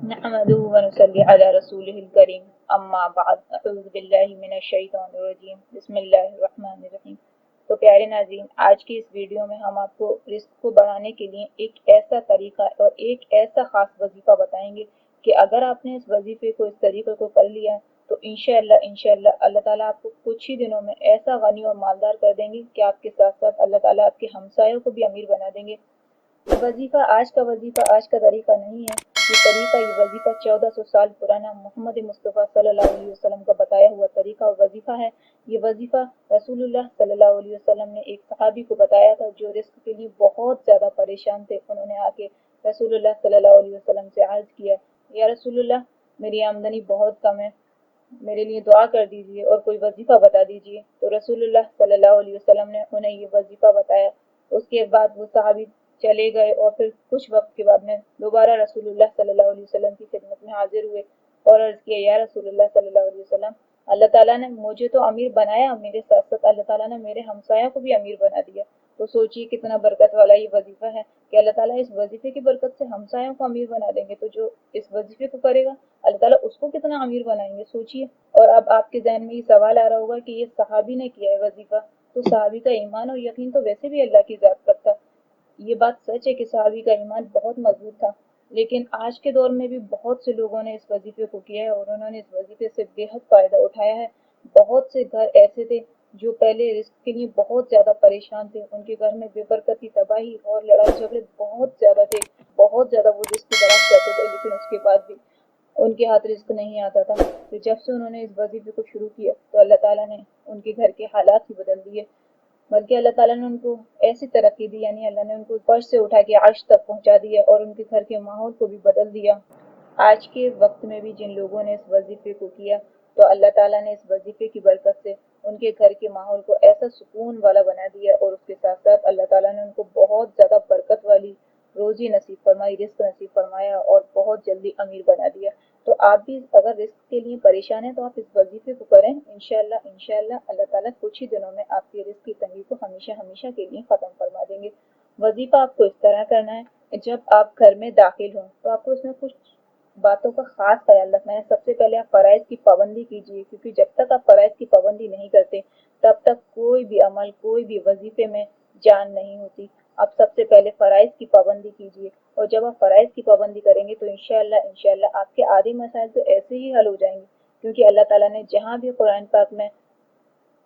नहमदुहु व नुसल्ली अला रसूलिहिल करीम अम्मा बाद अऊज़ु बिल्लाहि मिनश शैतानिर रजीम बिस्मिल्लाहिर रहमानिर रहीम। तो प्यारे नाज़रीन, आज की इस वीडियो में हम आपको रिस्क को बढ़ाने के लिए एक ऐसा तरीका और एक ऐसा ख़ास वजीफ़ा बताएंगे कि अगर आपने इस वजीफ़े को, इस तरीक़े को कर लिया तो इंशाअल्लाह अल्लाह ताला आपको कुछ ही दिनों में ऐसा गनी और मालदार कर देंगे कि आपके साथ साथ अल्लाह ताला आपके हमसायों को भी अमीर बना देंगे। वजीफ़ा आज का तरीका नहीं है। ये वजीफ़ा 1400 साल पुराना मोहम्मद मुस्तफ़ा सल्लल्लाहु अलैहि वसल्लम का बताया हुआ तरीका और वजीफ़ा है। ये वजीफ़ा रसूलुल्लाह सल्लल्लाहु अलैहि वसल्लम ने एक सहाबी को बताया था जो रिस्क के लिए बहुत ज़्यादा परेशान थे। उन्होंने आके रसूलुल्लाह सल्लल्लाहु अलैहि वसल्लम से अर्ज़ किया, या रसूलुल्लाह, मेरी आमदनी बहुत कम है, मेरे लिए दुआ कर दीजिए और कोई वजीफ़ा बता दीजिए। तो रसूलुल्लाह सल्लल्लाहु अलैहि वसल्लम ने उन्हें ये वजीफ़ा बताया। उसके बाद वो सहाबी चले गए और फिर कुछ वक्त के बाद में दोबारा रसूलुल्लाह सल्लल्लाहु अलैहि वसल्लम की खिदमत में हाजिर हुए और अर्ज़ किया, या रसूलुल्लाह सल्लल्लाहु अलैहि वसल्लम, अल्लाह ताला ने मुझे तो अमीर बनाया, मेरे साथ साथ अल्लाह ताला ने मेरे हमसाया को भी अमीर बना दिया। तो सोचिए कितना बरकत वाला ये वजीफ़ा है कि अल्लाह ताला इस वजीफ़े की बरकत से हमसायों को अमीर बना देंगे। तो जो इस वजीफ़े को करेगा अल्लाह ताला उसको कितना अमीर बनाएंगे, सोचिए। और अब आपके जहन में ये सवाल आ रहा होगा कि ये सहाबी ने किया है वजीफ़ा, तो सहाबी का ईमान और यकीन तो वैसे भी अल्लाह की ज़ात पर था। ये बात सच है कि सहाबी का ईमान बहुत मजबूत था, लेकिन आज के दौर में भी बहुत से लोगों ने इस वजीफे को किया है और उन्होंने इस वजीफे से बेहद फायदा उठाया है। बहुत से घर ऐसे थे जो पहले रिस्क के लिए बहुत ज्यादा परेशान थे, उनके घर में बेबरकती, तबाही और लड़ाई झगड़े बहुत ज्यादा थे, बहुत ज्यादा वो रिस्क की तलाश करते थे, लेकिन उसके बाद भी उनके हाथ रिस्क नहीं आता था। तो जब से उन्होंने इस वजीफे को शुरू किया तो अल्लाह ताला ने उनके घर के हालात ही बदल दिए, बल्कि अल्लाह ताला ने उनको ऐसी तरक्की दी, यानी अल्लाह ने उनको फर्श से उठा के अर्श तक पहुंचा दिया और उनके घर के माहौल को भी बदल दिया। आज के वक्त में भी जिन लोगों ने इस वजीफे को किया तो अल्लाह ताला ने इस वजीफे की बरकत से उनके घर के माहौल को ऐसा सुकून वाला बना दिया और उसके साथ साथ अल्लाह ताला ने उनको बहुत ज़्यादा बरकत वाली रोजी नसीब फरमाई, रिस्क नसीब फरमाया और बहुत जल्दी अमीर बना दिया। तो आप भी अगर रिस्क के लिए परेशान हैं तो आप इस वजीफे को करें, इंशाअल्लाह अल्लाह ताला कुछ ही दिनों में आपकी रिस्क की तंगी को हमेशा हमेशा के लिए ख़त्म फरमा देंगे। वजीफा आपको इस तरह करना है, जब आप घर में दाखिल हों तो आपको इसमें कुछ बातों का खास ख्याल रखना है। सबसे पहले आप फराइज की पाबंदी कीजिए, क्योंकि जब तक आप फराइज की पाबंदी नहीं करते तब तक कोई भी अमल, कोई भी वजीफे में जान नहीं होती। आप सबसे पहले फराइज की पाबंदी कीजिए और जब आप फराइज की पाबंदी करेंगे तो इंशाअल्लाह आपके आधे मसाइल तो ऐसे ही हल हो जाएंगे, क्योंकि अल्लाह ताला ने जहाँ भी कुरान पाक में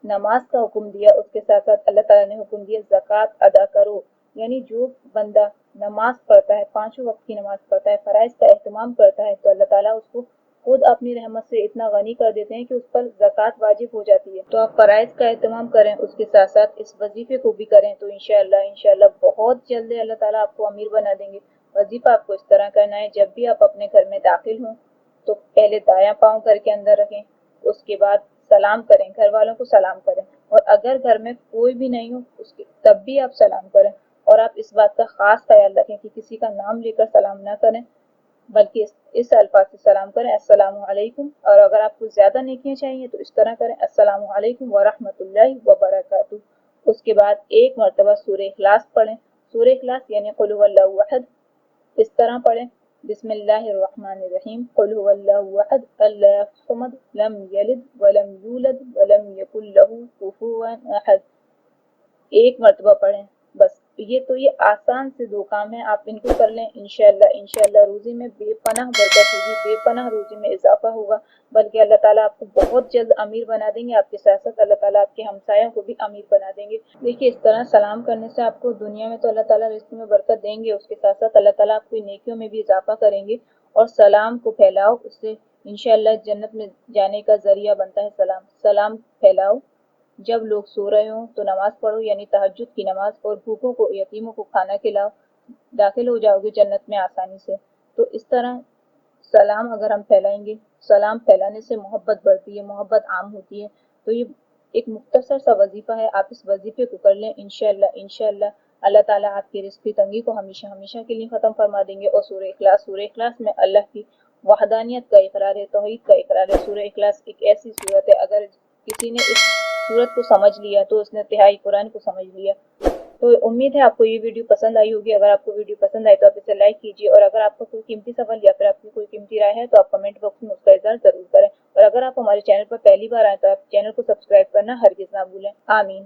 नमाज का हुक्म दिया उसके साथ साथ अल्लाह ताला ने हुक्म दिया ज़कात अदा करो। यानी जो बंदा नमाज पढ़ता है, पांचों वक्त की नमाज पढ़ता है, फराइज का एहतमाम करता है, तो अल्लाह ताला उसको खुद अपनी रहमत से इतना गनी कर देते हैं कि उस पर ज़कात वाजिब हो जाती है। तो आप फराइज का एहतमाम करें, उसके साथ साथ इस वजीफे को भी करें, तो इंशाअल्लाह बहुत जल्द अल्लाह ताला आपको अमीर बना देंगे। वजीफा आपको इस तरह करना है, जब भी आप अपने घर में दाखिल हों तो पहले दायां पाँव घर के अंदर रखें, उसके बाद सलाम करें, घर वालों को सलाम करें, और अगर घर में कोई भी नहीं हो उसके तब भी आप सलाम करें। और आप इस बात का खास ख्याल रखें कि किसी का नाम लेकर सलाम ना करें, बल्कि इस अल्फाज से सलाम करें, अस्सलामु अलैकुम। और अगर आपको ज्यादा नेकियां चाहिए तो इस तरह करें, अस्सलामु अलैकुम व रहमतुल्लाहि व बरकातुहू। उसके बाद एक मरतबा सूरह इखलास पढ़ें। सूरह इखलास यानी कुल हुवल्लाहु अहद, इस तरह पढ़ें, बिस्मिल्लाहिर्रहमानिर्रहीम, कुल हुवल्लाहु अहद, अल्लाहु समद, लम यलिद वलम यूलद वलम यकुल लहू कुफुवन अहद। एक मरतबा पढ़ें बस। ये आसान से दो काम है, आप इनको कर लें, इंशाअल्लाह रोजी में बेपनाह बरकत होगी, बेपनाह रोजी में इजाफा होगा, बल्कि अल्लाह ताला आपको बहुत जल्द अमीर बना देंगे। आपके साथ साथ अल्लाह ताला आपके हमसायों को भी अमीर बना देंगे। देखिए, इस तरह सलाम करने से आपको दुनिया में तो अल्लाह ताला रिस्क में बरकत देंगे, उसके साथ साथ अल्लाह ताला आपकी नेकियों में भी इजाफा करेंगे। और सलाम को फैलाओ, उससे इंशाअल्लाह जन्नत में जाने का जरिया बनता है सलाम। सलाम फैलाओ, जब लोग सो रहे हों तो नमाज पढ़ो, यानी तहज्जुद की नमाज, और भूखों को, यतीमों को खाना खिलाओ, दाखिल हो जाओगे जन्नत में आसानी से। तो इस तरह सलाम अगर हम फैलाएंगे, सलाम फैलाने से मोहब्बत बढ़ती है, मोहब्बत आम होती है। तो ये एक मुख्तसर सा वजीफा है, आप इस वजीफे को कर लें, इंशाअल्लाह अल्लाह ताला आपकी रिस्क की तंगी को हमेशा हमेशा के लिए ख़त्म फरमा देंगे। और सूरह इखलास में अल्लाह की वहदानियत का इकरार है, तौहीद का इकरार है। सूरह इखलास एक ऐसी सूरत है, अगर किसी ने इस सूरत को समझ लिया तो उसने तिहाई कुरान को समझ लिया। تو امید ہے آپ کو یہ ویڈیو پسند آئی ہوگی۔ اگر آپ کو ویڈیو پسند آئی تو آپ اسے لائک کیجیے، اور اگر آپ کا کوئی قیمتی سوال یا پھر آپ کی کوئی قیمتی رائے ہے تو آپ کمنٹ باکس میں اس کا اظہار ضرور کریں، اور اگر آپ ہمارے چینل پر پہلی بار آئیں تو آپ چینل کو سبسکرائب کرنا ہرگز نہ بھولیں۔ آمین۔